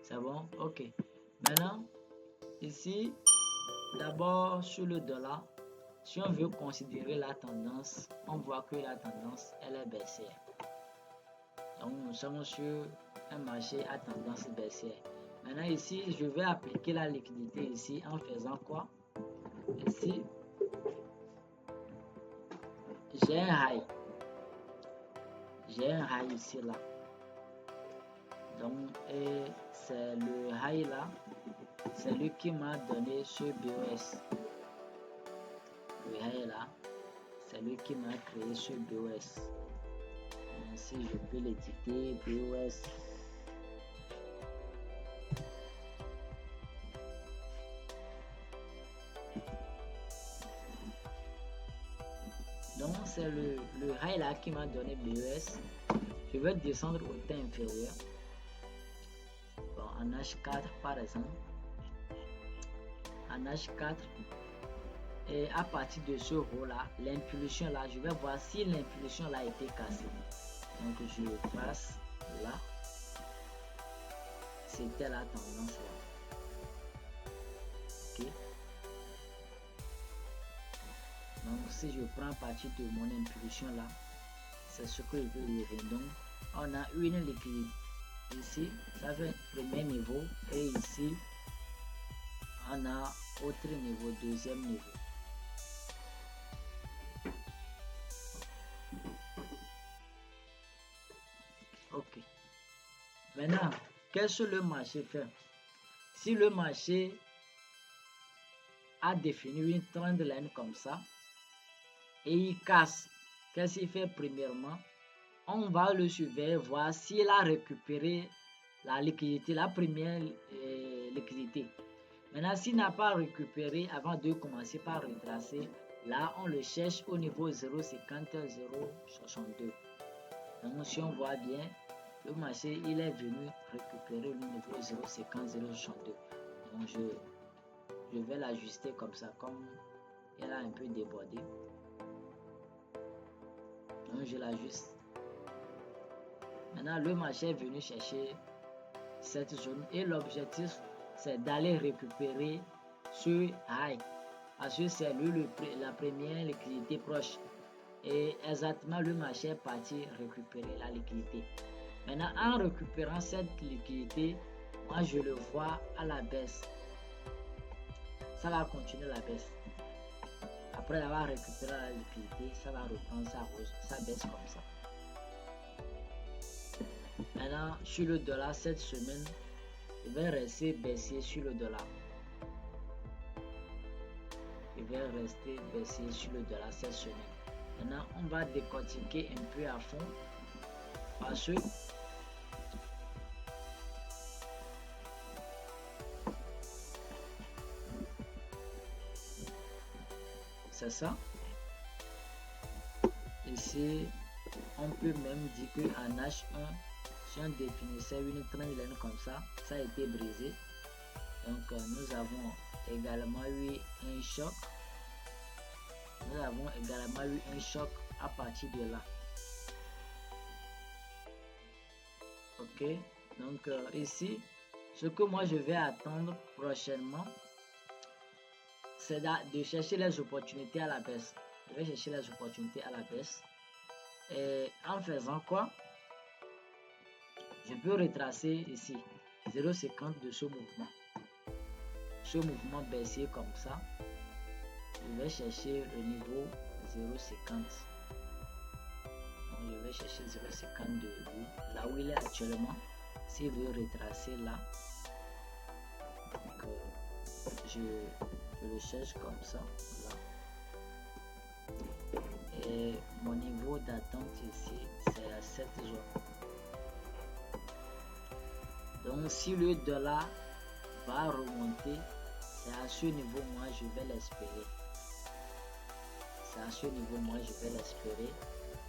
C'est bon? Ok. Maintenant, ici, d'abord sur le dollar, si on veut considérer la tendance, on voit que la tendance, elle est baissière. Donc, nous sommes sur un marché à tendance baissière. Maintenant, ici, je vais appliquer la liquidité ici en faisant quoi? Ici, j'ai un high. J'ai un high ici, là. Donc, c'est le high là, c'est lui qui m'a donné ce BOS. Le high là, c'est lui qui m'a créé ce BOS. Donc, si je peux l'éditer, BOS. Donc, c'est le high là qui m'a donné BOS. Je vais descendre au temps inférieur. Bon, en H4 par exemple. En H4. Et à partir de ce haut là, l'impulsion là, je vais voir si l'impulsion là a été cassée. Donc je passe là. C'était la tendance là. Ok. Donc si je prends à partir de mon impulsion là, c'est ce que je veux lever. Donc on a une liquidité ici, ça fait premier niveau, et ici on a autre niveau, deuxième niveau. Ok. Maintenant, qu'est-ce que le marché fait? Si le marché a défini une trendline comme ça et il casse, qu'est-ce qu'il fait premièrement? On va le surveiller, voir s'il a récupéré la liquidité, la première liquidité. Maintenant, s'il n'a pas récupéré avant de commencer par retracer, là on le cherche au niveau 0,50, 0,62. Donc si on voit bien, le marché il est venu récupérer le niveau 0,50, 0,62. Donc je vais l'ajuster comme ça, comme elle a un peu débordé. Donc je l'ajuste. Maintenant le marché est venu chercher cette zone et l'objectif c'est d'aller récupérer ce high parce que c'est la première liquidité proche et exactement le marché est parti récupérer la liquidité. Maintenant en récupérant cette liquidité, moi je le vois à la baisse. Ça va continuer la baisse. Après avoir récupéré la liquidité, ça va reprendre sa baisse comme ça. Maintenant, sur le dollar, cette semaine, je vais rester baissier sur le dollar. Je vais rester baissier sur le dollar cette semaine. Maintenant, on va décortiquer un peu à fond parce que c'est ça. Ici, on peut même dire qu'en H1, si on définissait une trendline comme ça, ça a été brisé. Donc, nous avons également eu un choc. Nous avons également eu un choc à partir de là. Ok, donc ici, ce que moi je vais attendre prochainement, c'est de chercher les opportunités à la baisse. Je vais chercher les opportunités à la baisse. Et en faisant quoi? Je peux retracer ici 0,50 de ce mouvement. Ce mouvement baissier comme ça, je vais chercher le niveau 0,50. Je vais chercher 0,50 de lui, là où il est actuellement. S'il veut retracer là, donc, je le cherche comme ça, là. Et mon niveau d'attente ici, c'est à cette zone. Donc si le dollar va remonter, c'est à ce niveau, moi je vais l'espérer. C'est à ce niveau, moi je vais l'espérer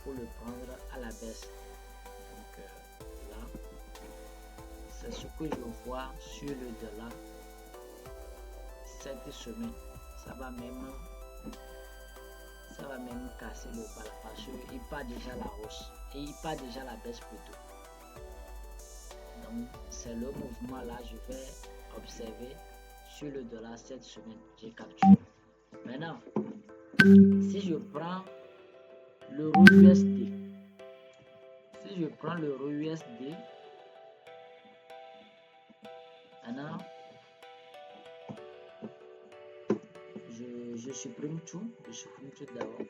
pour le prendre à la baisse. Donc là, c'est ce que je vois sur le dollar cette semaine. Ça va même casser le bas là parce qu'il part déjà la hausse et il part déjà la baisse plutôt. Donc Donc, c'est le mouvement là, je vais observer sur le dollar cette semaine. J'ai capturé. Maintenant, si je prends l'euro USD, maintenant, je supprime tout. D'abord.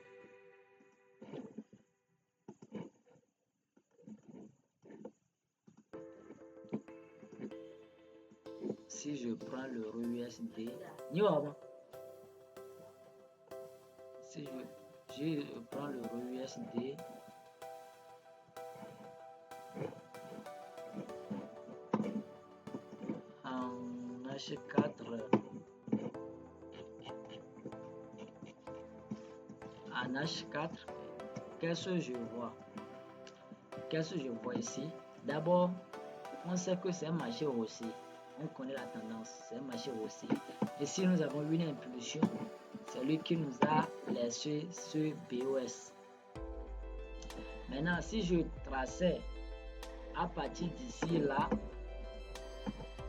Si je prends l'euro USD, si je prends l'euro USD, en H4, qu'est-ce que je vois? Qu'est-ce que je vois ici? D'abord, on sait que c'est un marché haussier. On connaît la tendance, c'est un marché haussier. Ici, nous avons une impulsion. C'est lui qui nous a laissé ce BOS. Maintenant, si je traçais à partir d'ici là,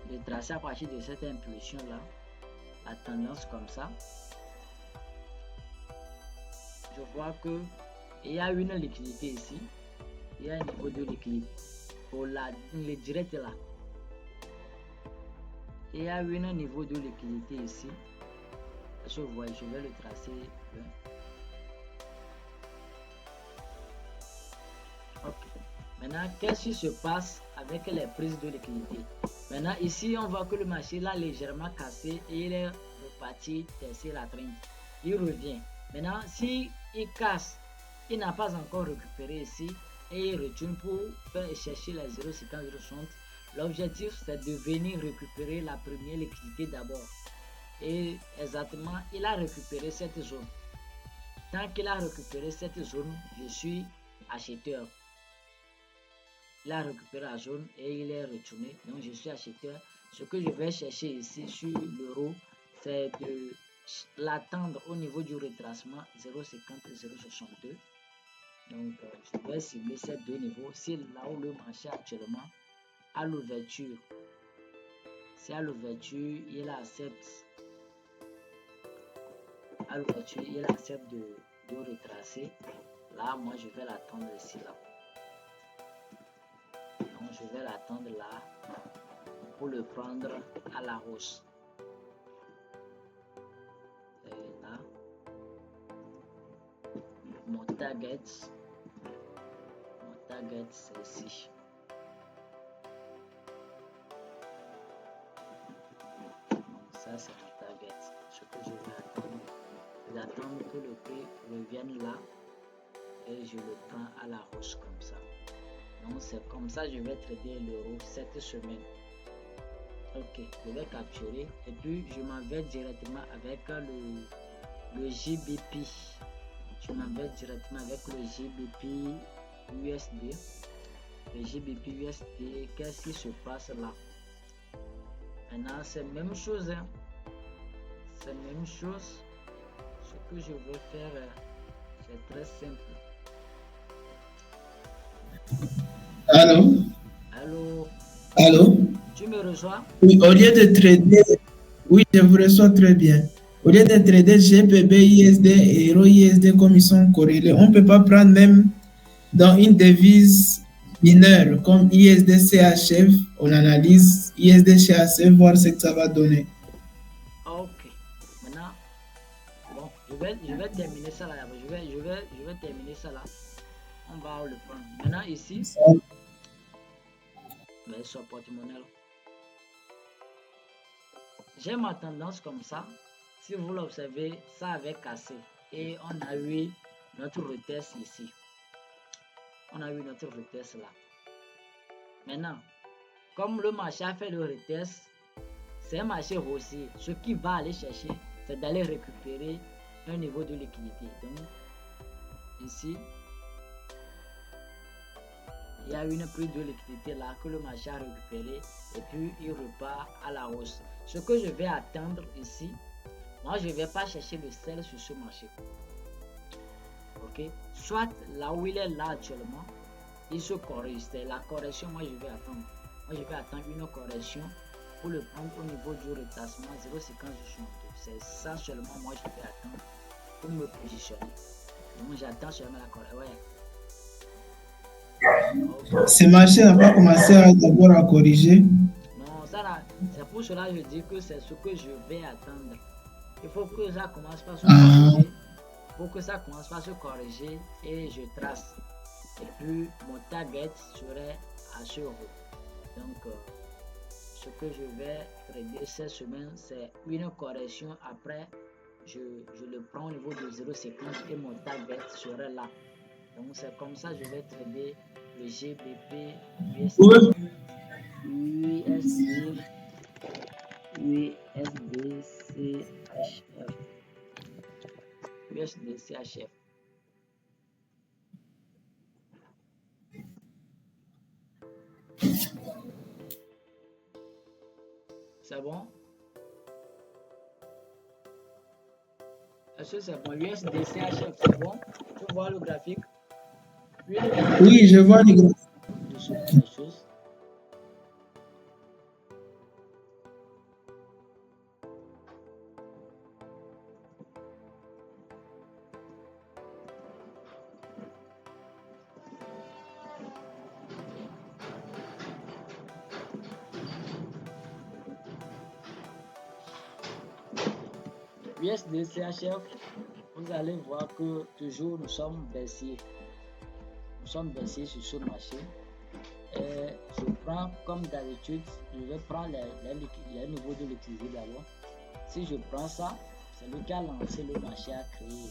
je traçais à partir de cette impulsion là, la tendance comme ça, je vois que il y a une liquidité ici, il y a un niveau de liquidité pour la directe là. Il y a un niveau de liquidité ici. Je vois, je vais le tracer. Ok. Maintenant, qu'est-ce qui se passe avec les prises de liquidité? Maintenant, ici, on voit que le marché l'a légèrement cassé et il est reparti tester la trend. Il revient. Maintenant, si il casse, il n'a pas encore récupéré ici et il retourne pour faire chercher les 0,50, 0,60. L'objectif, c'est de venir récupérer la première liquidité d'abord. Et exactement, il a récupéré cette zone. Tant qu'il a récupéré cette zone, je suis acheteur. Il a récupéré la zone et il est retourné. Donc, je suis acheteur. Ce que je vais chercher ici sur l'euro, c'est de l'attendre au niveau du retracement 0,50 et 0,62. Donc, je vais cibler ces deux niveaux. C'est là où le marché actuellement à l'ouverture. Si à l'ouverture, il accepte de retracer, là, moi, je vais l'attendre ici, là. Donc, je vais l'attendre là pour le prendre à la hausse. Et là, mon target, c'est ici. Ça, c'est mon target. Ce que je vais attendre, c'est d'attendre que le prix revienne là et je le prends à la hausse comme ça. Donc, c'est comme ça que je vais trader l'euro cette semaine. Ok, je vais capturer et puis je m'en vais directement avec le JBP. Je m'en vais directement avec le JBP USD. Le JBP USD, qu'est-ce qui se passe là? Maintenant, c'est la même chose. Hein? C'est la même chose. Ce que je veux faire, c'est très simple. Allô? Allô? Allô? Tu me reçois? Oui, au lieu de trader, oui, je vous reçois très bien. Au lieu de trader GPB, ISD et Euro ISD comme ils sont corrélés, on ne peut pas prendre même dans une devise mineure comme ISD CHF, on analyse ISD CHF, voir ce que ça va donner. Ok. Maintenant, bon, je vais terminer ça là. Je vais terminer ça là. On va le prendre. Maintenant, ici, ben, sur porte-monnaie. J'ai ma tendance comme ça. Si vous l'observez, ça avait cassé. Et on a eu notre retest ici. On a eu notre retest là. Maintenant, comme le marché a fait le retest, c'est un marché haussier. Ce qui va aller chercher, c'est d'aller récupérer un niveau de liquidité. Donc, ici, il y a une prise de liquidité là que le marché a récupéré et puis il repart à la hausse. Ce que je vais attendre ici, moi je ne vais pas chercher le sel sur ce marché. Ok, soit là où il est là actuellement, il se corrige. C'est la correction, moi je vais attendre. Moi, je vais attendre une correction pour le prendre au niveau du retracement 0,5062. C'est ça seulement, moi, je vais attendre pour me positionner. Donc, j'attends seulement la correction. Ouais. Ce marché n'a pas commencé d'abord à corriger. Non, ça là, c'est pour cela que je dis que c'est ce que je vais attendre. Il faut que ça commence par se corriger. Pour que ça commence par se corriger et je trace. Et puis mon target serait à ce haut. Donc ce que je vais trader cette semaine, c'est une correction. Après, je le prends au niveau de 0,50 et mon target serait là. Donc c'est comme ça que je vais trader le GBP USD. USD CHF. C'est bon? Est-ce que c'est bon? USD CHF, c'est bon? Tu vois le graphique? Oui, je vois les graphiques. Je soumets les choses. USD CHF, vous allez voir que toujours nous sommes baissiers. Nous sommes baissiers sur ce marché. Et je prends comme d'habitude, je vais prendre les niveaux de liquidité d'abord. Si je prends ça, c'est lui qui a lancé le marché à créer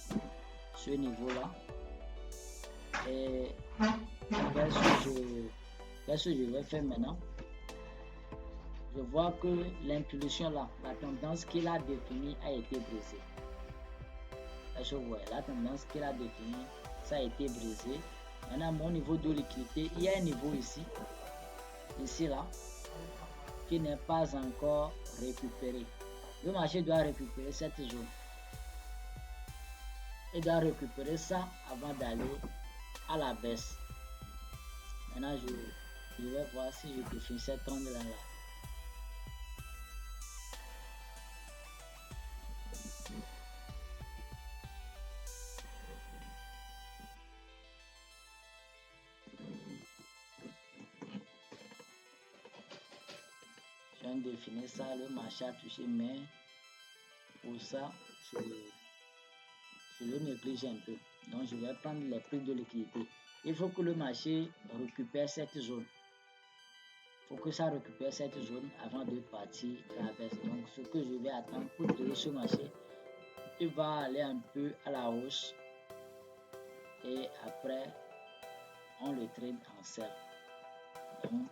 ce niveau-là. Et qu'est-ce que je vais faire maintenant? Je vois que l'impulsion là, la tendance qu'il a définie a été brisée. Est-ce que vous voyez, la tendance qu'il a définie, ça a été brisé. Maintenant, mon niveau de liquidité, il y a un niveau ici, là, qui n'est pas encore récupéré. Le marché doit récupérer cette zone. Il doit récupérer ça avant d'aller à la baisse. Maintenant, je vais voir si je définis cette trend là. Je viens de définir ça, le marché a touché, mais pour ça, je le néglige un peu. Donc, je vais prendre les prix de liquidité. Il faut que le marché récupère cette zone. Il faut que ça récupère cette zone avant de partir à la baisse. Donc, ce que je vais attendre pour trader ce marché, il va aller un peu à la hausse. Et après, on le trade en sell. Donc,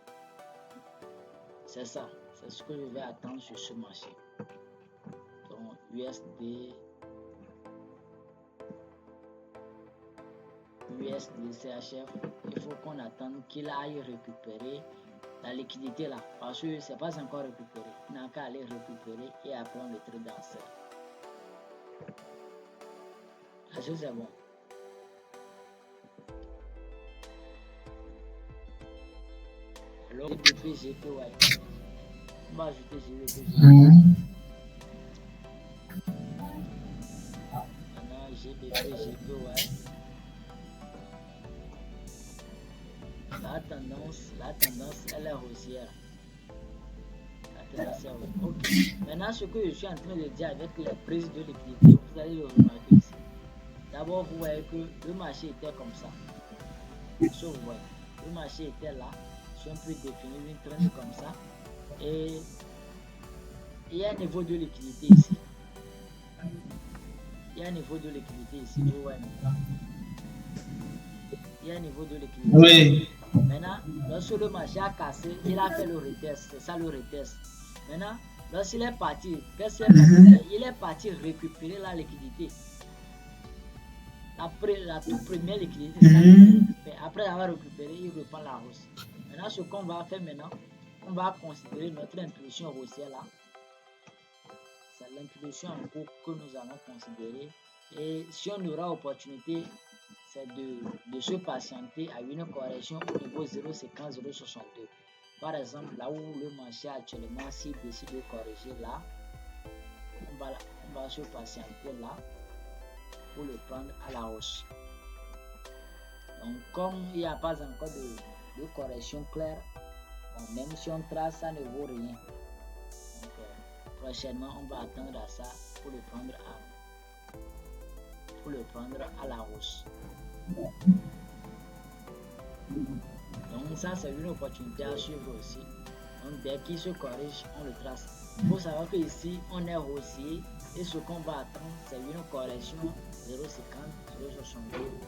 c'est ça. C'est ce que je vais attendre sur ce marché. Donc, USD CHF, il faut qu'on attende qu'il aille récupérer la liquidité là, parce que c'est pas encore récupéré. Il n'a qu'à aller récupérer et après on le trade en sell. Est-ce que c'est bon? Alors, GBP, GPY. On va ajouter GBP. Maintenant, GBP, GPY. La tendance, elle est haussière. La tendance est haussière. Ok. Maintenant, ce que je suis en train de dire avec les prises de liquidité, vous allez le remarquer ici. D'abord, vous voyez que le marché était comme ça. Vous voyez, le marché était là, sur un prix défini, une trend comme ça. Et il y a un niveau de liquidité ici. Il y a un niveau de liquidité ici. Vous voyez. Il y a un niveau de liquidité. Oui. Maintenant, lorsque le marché a cassé, il a fait le retest. C'est ça le retest. Maintenant, lorsqu'il est parti, qu'est-ce qu'il est parti? Il est parti récupérer la liquidité. La toute première liquidité, après avoir récupéré, il reprend la hausse. Maintenant, ce qu'on va faire maintenant, on va considérer notre impulsion haussière là. C'est l'impulsion en cours que nous allons considérer. Et si on aura opportunité, c'est de se patienter à une correction au niveau 0,50, 0,62. Par exemple, là où le marché actuellement, s'il décide de corriger là, on va se patienter là pour le prendre à la hausse. Donc, comme il n'y a pas encore de correction claire, bon, même si on trace, ça ne vaut rien. Donc, prochainement, on va attendre à ça pour le prendre à la hausse. Donc, ça, c'est une opportunité à suivre aussi. Donc, dès qu'il se corrige, on le trace. Il faut savoir que ici, on est haussier et ce qu'on va attendre, c'est une correction 0,50, 0,62.